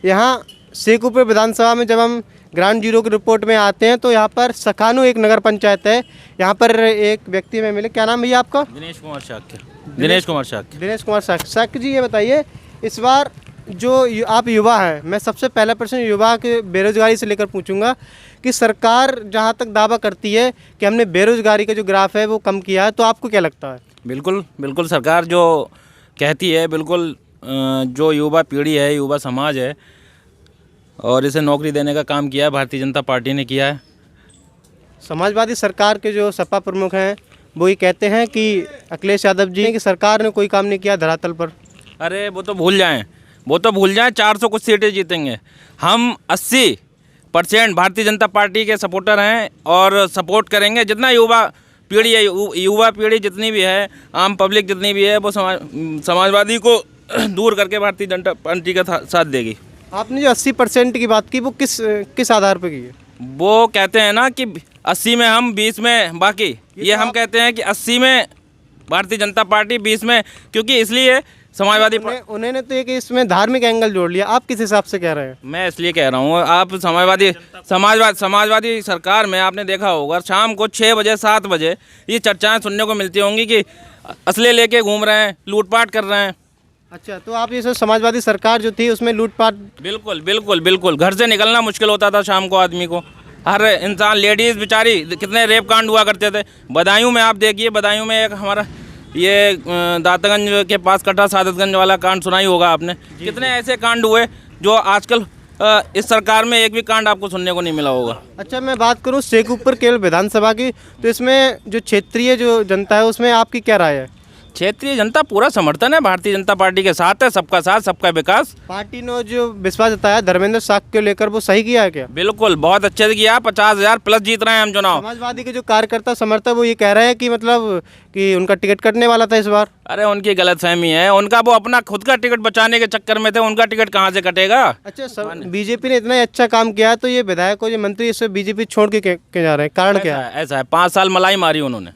यहाँ शेखपुर विधानसभा में जब हम ग्राउंड जीरो की रिपोर्ट में आते हैं तो यहाँ पर सखानू एक नगर पंचायत है। यहाँ पर एक व्यक्ति में मिले, क्या नाम भैया आपका? दिनेश कुमार शाक्य। दिनेश कुमार शाक्य जी, ये बताइए इस बार जो आप युवा हैं, मैं सबसे पहला प्रश्न युवा के बेरोजगारी से लेकर पूछूंगा कि सरकार जहाँ तक दावा करती है कि हमने बेरोजगारी का जो ग्राफ है वो कम किया है, तो आपको क्या लगता है? बिल्कुल बिल्कुल, सरकार जो कहती है बिल्कुल, जो युवा पीढ़ी है, युवा समाज है, और इसे नौकरी देने का काम किया है भारतीय जनता पार्टी ने किया है। समाजवादी सरकार के जो सपा प्रमुख हैं वो ये कहते हैं कि अखिलेश यादव जी कि सरकार ने कोई काम नहीं किया धरातल पर। अरे वो तो भूल जाएं, 400 कुछ सीटें जीतेंगे। हम 80% भारतीय जनता पार्टी के सपोर्टर हैं और सपोर्ट करेंगे। जितना युवा पीढ़ी है, युवा पीढ़ी जितनी भी है, आम पब्लिक जितनी भी है, वो समाजवादी को दूर करके भारतीय जनता पार्टी का साथ देगी। आपने जो 80% की बात की वो किस आधार पर की है? वो कहते हैं ना कि 80 में हम, 20 में बाकी। ये हम कहते हैं कि 80 में भारतीय जनता पार्टी, 20 में, क्योंकि इसलिए समाजवादी उन्होंने तो एक इसमें धार्मिक एंगल जोड़ लिया। आप किस हिसाब से कह रहे हैं? मैं इसलिए कह रहा हूँ, आप समाजवादी सरकार में आपने देखा होगा शाम को 6 बजे 7 बजे ये चर्चाएं सुनने को मिलती होंगी कि असले लेके घूम रहे हैं, लूटपाट कर रहे हैं। अच्छा, तो आप ये समाजवादी सरकार जो थी उसमें लूटपाट? बिल्कुल बिल्कुल बिल्कुल, घर से निकलना मुश्किल होता था शाम को आदमी को। हर इंसान, लेडीज़ बेचारी, कितने रेप कांड हुआ करते थे। बदायूं में आप देखिए, बदायूं में एक हमारा ये दातागंज के पास कटा सादतगंज वाला कांड सुना ही होगा आपने। कितने ऐसे कांड हुए जो आजकल इस सरकार में एक भी कांड आपको सुनने को नहीं मिला होगा। अच्छा, मैं बात करूं शेखपुर केवल विधानसभा की, तो इसमें जो क्षेत्रीय जो जनता है उसमें आपकी क्या राय है? क्षेत्रीय जनता पूरा समर्थन है भारतीय जनता पार्टी के साथ है। सबका साथ, सबका विकास। पार्टी ने जो विश्वास जताया धर्मेंद्र शाक्य को लेकर, वो सही किया है क्या? बिल्कुल, बहुत अच्छे से किया। 50,000 प्लस जीत रहे हैं हम चुनाव। समाजवादी के जो कार्यकर्ता समर्थक वो ये कह रहे हैं कि मतलब कि उनका टिकट कटने वाला था इस बार। अरे उनकी गलतफहमी है, उनका वो अपना खुद का टिकट बचाने के चक्कर में थे। उनका टिकट कहाँ से कटेगा? अच्छा, बीजेपी ने इतना अच्छा काम किया है तो ये विधायक और ये मंत्री इससे बीजेपी छोड़ के जा रहे हैं, कारण क्या है? ऐसा है, 5 साल मलाई मारी उन्होंने,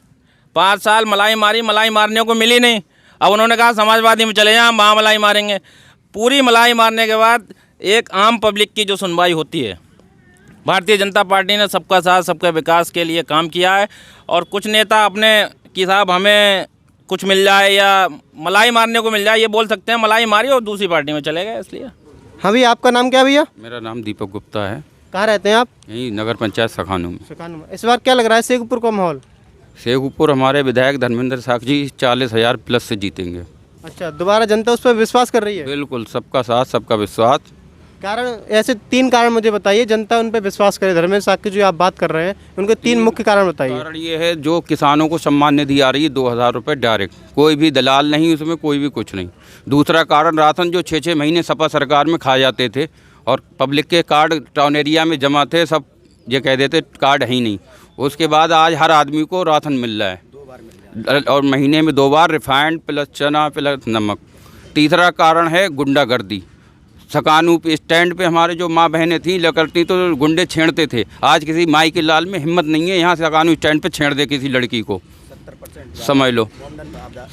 5 साल मलाई मारी, मलाई मारने को मिली नहीं। अब उन्होंने कहा समाजवादी में चले जाएं, वहाँ मलाई मारेंगे। पूरी मलाई मारने के बाद एक आम पब्लिक की जो सुनवाई होती है, भारतीय जनता पार्टी ने सबका साथ, सबका विकास के लिए काम किया है। और कुछ नेता अपने कि साहब हमें कुछ मिल जाए या मलाई मारने को मिल जाए, ये बोल सकते हैं, मलाई मारी और दूसरी पार्टी में चले गए। इसलिए। हाँ भैया, आपका नाम क्या भैया? मेरा नाम दीपक गुप्ता है। कहाँ रहते हैं आप? यही नगर पंचायत सखानू में। सखानू में। इस बार क्या लग रहा है शेखपुर का माहौल? शेखपुर हमारे विधायक धर्मेंद्र शाक्य जी 40,000 प्लस से जीतेंगे। अच्छा, दोबारा जनता उस पर विश्वास कर रही है? बिल्कुल, सबका साथ, सबका विश्वास। कारण ऐसे 3 कारण मुझे बताइए जनता उन पर विश्वास करे। धर्मेंद्र शाक्य जो आप बात कर रहे हैं उनके 3 मुख्य कारण बताइए। कारण ये है, जो किसानों को सम्मान निधि आ रही है 2,000 रुपये डायरेक्ट, कोई भी दलाल नहीं उसमें, कोई भी कुछ नहीं। दूसरा कारण, राशन जो 6-6 महीने सपा सरकार में खा जाते थे और पब्लिक के कार्ड टाउन एरिया में जमा थे, सब ये कह देते कार्ड है ही नहीं। उसके बाद आज हर आदमी को राशन मिल रहा है और महीने में 2 बार रिफाइंड प्लस चना प्लस नमक। तीसरा कारण है गुंडागर्दी। सकानू पे स्टैंड पे हमारे जो माँ बहनें थीं लकड़ती तो गुंडे छेड़ते थे। आज किसी माई के लाल में हिम्मत नहीं है यहाँ सकानू स्टैंड पे छेड़ दे किसी लड़की को, समझ लो।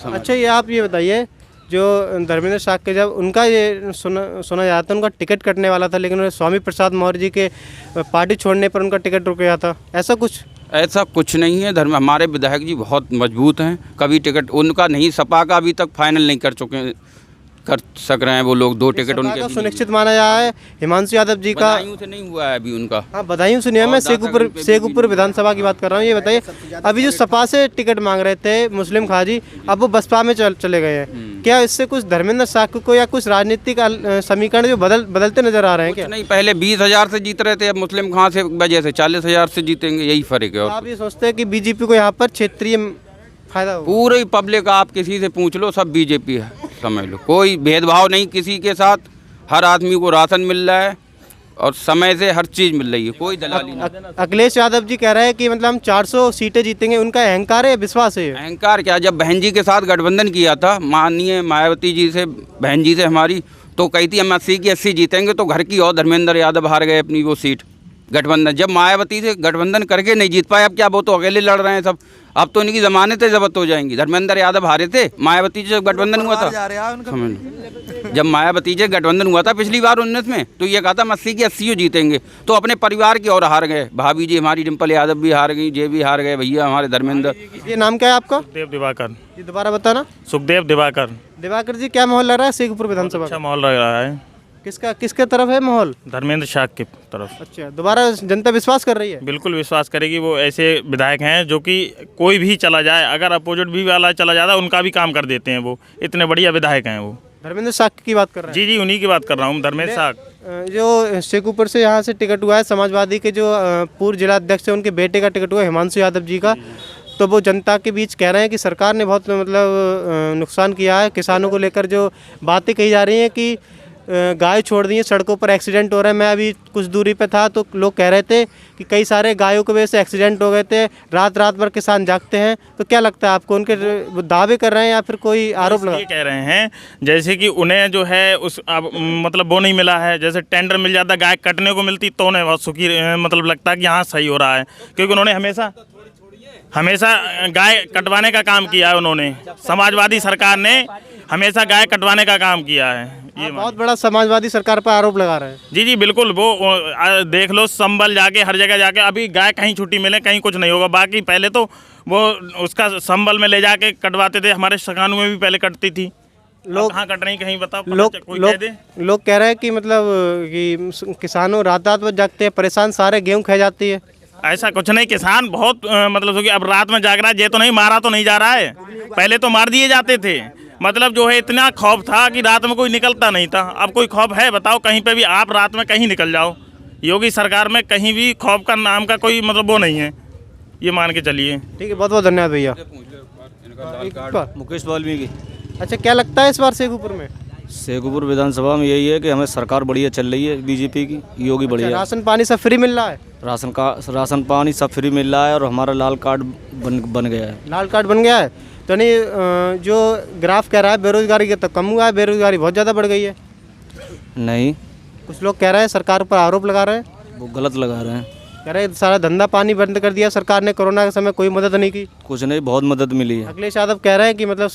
अच्छा, ये आप ये बताइए, जो धर्मेंद्र शाक्य जब उनका ये सुना जाता है उनका टिकट कटने वाला था, लेकिन स्वामी प्रसाद मौर्य जी के पार्टी छोड़ने पर उनका टिकट रुक गया था, ऐसा कुछ? ऐसा कुछ नहीं है। हमारे विधायक जी बहुत मजबूत हैं, कभी टिकट उनका नहीं, सपा का अभी तक फाइनल नहीं कर सक रहे हैं वो लोग। 2 टिकट उनके सुनिश्चित माना जा है। हिमांशु यादव जी का बदायूं से नहीं हुआ है अभी उनका। हाँ, बदायूं सुनिए, मैं शेखपुर विधानसभा की बात कर रहा हूँ। ये बताइए, अभी जो सपा से टिकट मांग रहे थे मुस्लिम खाजी, अब वो बसपा में चले गए हैं। क्या इससे कुछ धर्मेंद्र शाक्य को या कुछ राजनीतिक समीकरण जो बदलते नजर आ रहे हैं क्या? नहीं, पहले 20,000 से जीत रहे थे, अब मुस्लिम खां से वजह से 40,000 से जीतेंगे, यही फर्क है। आप ये सोचते हैं कि बीजेपी को यहाँ पर क्षेत्रीय फायदा होगा? पूरी पब्लिक आप किसी से पूछ लो, सब बीजेपी है, समझ लो। कोई भेदभाव नहीं किसी के साथ, हर आदमी को राशन मिल रहा है और समय से हर चीज़ मिल रही है, कोई दलाली नहीं। अखिलेश यादव जी कह रहे हैं कि मतलब हम 400 सीटें जीतेंगे, उनका अहंकार है, विश्वास है? अहंकार क्या, जब बहन जी के साथ गठबंधन किया था माननीय मायावती जी से, बहन जी से हमारी, तो कही थी हम 80 की 80 जीतेंगे, तो घर की और धर्मेंद्र यादव हार गए अपनी वो सीट। गठबंधन, जब मायावती से गठबंधन करके नहीं जीत पाए, अब क्या वो तो अकेले लड़ रहे हैं सब। अब तो इनकी जमानतें जब्त हो जाएंगी। धर्मेंद्र यादव हारे थे मायावती से जब गठबंधन हुआ था, जब मायावती से गठबंधन हुआ था पिछली बार 19 में, तो ये कहा था 80 की 80 जीतेंगे, तो अपने परिवार की और हार गए। भाभी जी हमारी डिम्पल यादव भी हार गई, जे भी हार गए, भैया हमारे धर्मेंद्र। ये नाम क्या है आपका? सुखदेव दिवाकर। ये दोबारा बताना। सुखदेव दिवाकर। दिवाकर जी, क्या माहौल लग रहा है शेखपुर विधानसभा अच्छा का? माहौल लग रहा है। किसके तरफ है माहौल? धर्मेंद्र शाह की तरफ। अच्छा, दोबारा जनता विश्वास कर रही है? बिल्कुल विश्वास करेगी। वो ऐसे विधायक हैं जो कि कोई भी चला जाए, अगर अपोजिट भी वाला चला जाता है उनका भी काम कर देते हैं। वो इतने बढ़िया विधायक हैं वो। धर्मेंद्र शाह की बात कर रहे हैं? जी जी, उन्हीं की बात कर रहा हूँ, धर्मेंद्र शाह। जो शेखपुर से यहाँ से टिकट हुआ है, समाजवादी के जो पूर्व जिला अध्यक्ष है उनके बेटे का टिकट हुआ है, हिमांशु यादव जी का, तो वो जनता के बीच कह रहे हैं कि सरकार ने बहुत मतलब नुकसान किया है। किसानों को लेकर जो बातें कही जा रही हैं कि गाय छोड़ दी है, सड़कों पर एक्सीडेंट हो रहे हैं। मैं अभी कुछ दूरी पे था तो लोग कह रहे थे कि कई सारे गायों की वजह से एक्सीडेंट हो गए थे, रात रात भर किसान जागते हैं। तो क्या लगता है आपको, उनके दावे कर रहे हैं या फिर कोई आरोप लगा? ये कह रहे हैं जैसे कि उन्हें जो है उस अब मतलब वो नहीं मिला है, जैसे टेंडर मिल जाता, गाय कटने को मिलती तो उन्हें बहुत सुखी मतलब लगता है कि हाँ सही हो रहा है, क्योंकि उन्होंने हमेशा गाय कटवाने का काम किया है। उन्होंने, समाजवादी सरकार ने हमेशा गाय कटवाने का काम किया है। ये बहुत बड़ा समाजवादी सरकार पर आरोप लगा रहे हैं। जी जी बिल्कुल। वो देख लो, संभल जाके हर जगह जाके अभी गाय कहीं छुट्टी मिले कहीं कुछ नहीं होगा। बाकी पहले तो वो उसका संभल में ले जाके कटवाते थे, हमारे सकानों में भी पहले कटती थी। लोग कहाँ कट रही कहीं बताओ, लोग कह रहे हैं कि मतलब कि किसानों रात रात भर जागते हैं, परेशान, सारे गेहूँ खा जाती है। ऐसा कुछ नहीं, किसान बहुत मतलब कि अब रात में जाग रहा है, ये तो नहीं मारा तो नहीं जा रहा है, पहले तो मार दिए जाते थे। मतलब जो है इतना खौफ था कि रात में कोई निकलता नहीं था। अब कोई खौफ है बताओ? कहीं पे भी आप रात में कहीं निकल जाओ, योगी सरकार में कहीं भी खौफ का नाम का कोई मतलब वो नहीं है, ये मान के चलिए। ठीक है, बहुत बहुत धन्यवाद भैया। मुकेश वाल्मीकि। अच्छा, क्या लगता है इस बार शेखपुर में? शेखपुर विधानसभा में यही है कि हमें सरकार बढ़िया चल रही है, बीजेपी की, योगी बढ़िया। राशन पानी सब फ्री मिल रहा है? राशन पानी सब फ्री मिल रहा है और हमारा लाल कार्ड बन गया है। लाल कार्ड बन गया है तो नहीं, जो ग्राफ कह रहा है बेरोजगारी का तो कम हुआ है, बेरोजगारी बहुत ज़्यादा बढ़ गई है। नहीं, कुछ लोग कह रहे हैं, सरकार पर आरोप लगा रहे हैं। वो गलत लगा रहे हैं। कह रहे हैं सारा धंधा पानी बंद कर दिया सरकार ने, कोरोना के समय कोई मदद नहीं की। कुछ नहीं, बहुत मदद मिली है। अखिलेश यादव कह रहे हैं कि मतलब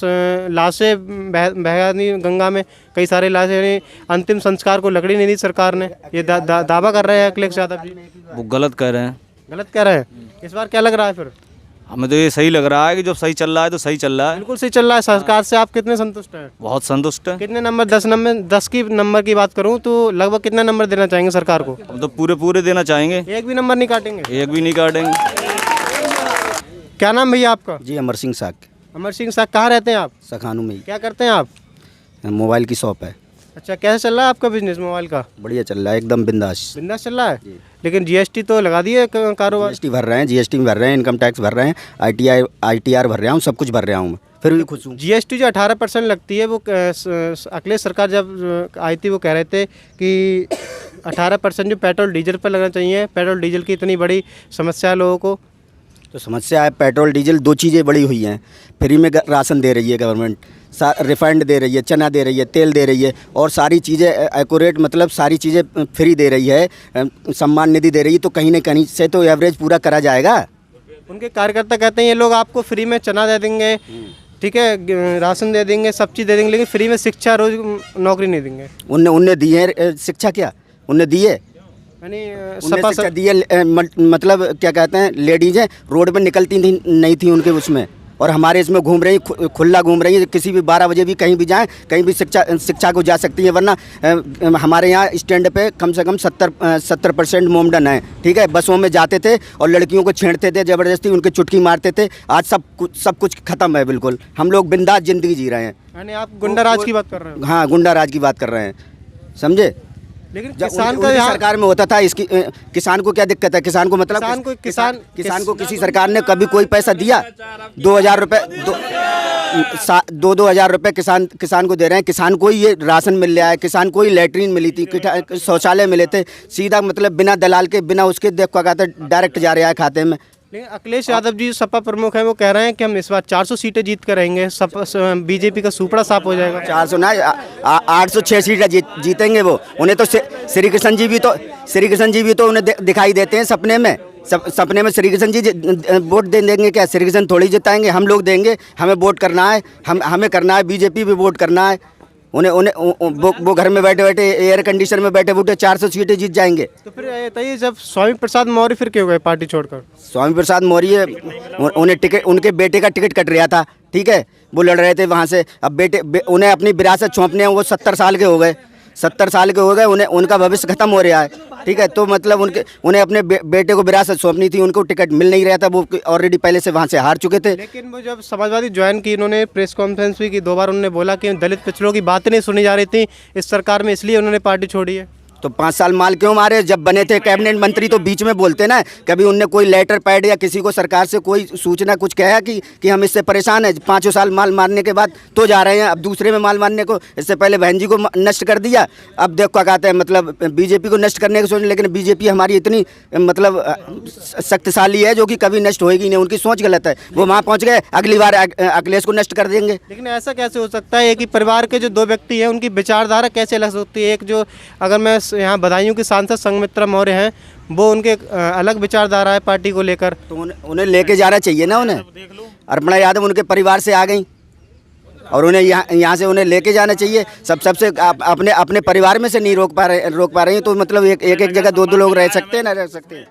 लाशें बह दी गंगा में, कई सारे लाशें, यानी अंतिम संस्कार को लकड़ी नहीं दी सरकार ने, ये दावा कर रहे हैं अखिलेश यादव जी। वो गलत कह रहे हैं। गलत कह रहे हैं? इस बार क्या लग रहा है फिर? हमें तो ये सही लग रहा है कि जब सही चल रहा है तो सही चल रहा है। बिल्कुल सही चल रहा है। सरकार से आप कितने संतुष्ट हैं? बहुत संतुष्ट है। कितने नंबर? 10 की नंबर की बात करूं तो लगभग कितना नंबर देना चाहेंगे सरकार को? हम तो पूरे देना चाहेंगे। एक भी नंबर नहीं काटेंगे? एक भी नहीं काटेंगे। क्या नाम भैया आपका? जी अमर सिंह साग। अमर सिंह साग, कहाँ रहते हैं आप? सखानू में ही। क्या करते हैं आप? मोबाइल की शॉप है। अच्छा, कैसे चल रहा है आपका बिजनेस मोबाइल का? बढ़िया चल रहा है, एकदम बिंदास। बिंदास चल रहा है। लेकिन जीएसटी तो लगा दिए कारोबार? जीएसटी भर रहे हैं, जीएसटी भर रहे हैं, इनकम टैक्स भर रहे हैं, ITR भर रहा हूँ, सब कुछ भर रहा हूँ मैं, फिर भी खुश हूँ। जीएसटी जो 18% लगती है, वो अखिलेश सरकार जब आई थी वो कह रहे थे कि 18% जो पेट्रोल डीजल पर लगना चाहिए। पेट्रोल डीजल की इतनी बड़ी समस्या है लोगों को। तो समस्या है पेट्रोल डीजल, दो चीज़ें बड़ी हुई हैं। फ्री में राशन दे रही है गवर्नमेंट, रिफाइंड दे रही है, चना दे रही है, तेल दे रही है, और सारी चीज़ें एक्यूरेट मतलब सारी चीज़ें फ्री दे रही है, सम्मान निधि दे रही है, तो कहीं न कहीं से तो एवरेज पूरा करा जाएगा। उनके कार्यकर्ता कहते हैं ये लोग आपको फ्री में चना दे देंगे, ठीक है, राशन दे देंगे, सब चीज़ दे देंगे, लेकिन फ्री में शिक्षा, रोज नौकरी नहीं देंगे। उनने दी है शिक्षा, क्या उनने दी है? शिक्षा दी है, मतलब क्या कहते हैं, लेडीज़ हैं रोड पर निकलती थी नहीं थी उनके उसमें, और हमारे इसमें घूम रही, खुला घूम रही है, किसी भी 12 बजे भी कहीं भी जाएं, कहीं भी शिक्षा को जा सकती है। वरना हमारे यहाँ स्टैंड पे कम से कम 70% मोमडन है, ठीक है। बसों में जाते थे और लड़कियों को छेड़ते थे, ज़बरदस्ती उनके चुटकी मारते थे। आज सब कुछ खत्म है, बिल्कुल हम लोग बिंदास ज़िंदगी जी रहे हैं। यानी आप गुंडा राज की बात कर रहे हैं? हाँ, गुंडा राज की बात कर रहे हैं, समझे। लेकिन जब किसान उनकी सरकार में होता था, इसकी किसान को क्या दिक्कत है? किसान को मतलब किसान को किसी सरकार ने कभी कोई पैसा दिया? 2,000 रुपये 2,000 रुपये किसान को दे रहे हैं। किसान को ही ये राशन मिल रहा है, किसान को ही लैट्रीन मिली थी, शौचालय मिले थे, सीधा मतलब बिना दलाल के, बिना उसके देख क्या कहते डायरेक्ट जा रहा है खाते में। लेकिन अखिलेश यादव जी जो सपा प्रमुख हैं वो कह रहे हैं कि हम इस बार 400 सीटें जीत कर रहेंगे, बीजेपी का सुपड़ा साफ हो जाएगा। 400 ना 806 सीटें जीतेंगे वो। उन्हें तो श्री कृष्ण जी भी तो उन्हें दिखाई देते हैं सपने में। सपने में श्री कृष्ण जी वोट दे देंगे क्या? श्री कृष्ण थोड़ी जिताएंगे, हम लोग देंगे। हमें वोट करना है, हमें करना है, बीजेपी भी वोट करना है। उन्हें वो घर में बैठे बैठे एयर कंडीशन में बैठे बैठे 400 सीटें जीत जाएंगे। तो फिर ये बताइए, जब स्वामी प्रसाद मौर्य फिर क्यों गए पार्टी छोड़कर? स्वामी प्रसाद मौर्य उन्हें टिकट, उनके बेटे का टिकट कट रहा था, ठीक है, वो लड़ रहे थे वहाँ से। अब उन्हें अपनी विरासत सौंपने, वो 70 साल के हो गए, 70 साल के हो गए, उन्हें उनका भविष्य खत्म हो रहा है, ठीक है। तो मतलब उन्हें अपने बेटे को विरासत सौंपनी थी, उनको टिकट मिल नहीं रहा था, वो ऑलरेडी पहले से वहाँ से हार चुके थे। लेकिन वो जब समाजवादी ज्वाइन की, इन्होंने प्रेस कॉन्फ्रेंस भी की, 2 बार उन्होंने बोला कि दलित पिछड़ों की बातें नहीं सुनी जा रही थी इस सरकार में, इसलिए उन्होंने पार्टी छोड़ी है। तो 5 साल माल क्यों मारे? जब बने थे कैबिनेट मंत्री तो बीच में बोलते ना, कभी उनने कोई लेटर पैड या किसी को सरकार से कोई सूचना कुछ कहा कि हम इससे परेशान हैं? 5 साल माल मारने के बाद तो जा रहे हैं अब दूसरे में माल मारने को। इससे पहले बहन जी को नष्ट कर दिया, अब देखो क्या कहते हैं, मतलब बीजेपी को नष्ट करने की सोच। लेकिन बीजेपी हमारी इतनी मतलब शक्तिशाली है जो कि कभी नष्ट होएगी नहीं। उनकी सोच गलत है, वो वहाँ पहुँच गए, अगली बार अखिलेश को नष्ट कर देंगे। लेकिन ऐसा कैसे हो सकता है कि परिवार के जो 2 व्यक्ति हैं उनकी विचारधारा कैसे अलग सकती है? एक जो, अगर मैं यहाँ बदायूं के सांसद संघमित्रा मौर्य हैं, वो उनके अलग विचारधारा है पार्टी को लेकर, तो उन्हें लेके जाना चाहिए ना। उन्हें अर्पणा यादव उनके परिवार से आ गई और उन्हें यहाँ से उन्हें लेके जाना चाहिए। सबसे अपने परिवार में से नहीं रोक पा रहे हैं, तो मतलब एक जगह 2 लोग रह सकते हैं, ना रह सकते हैं।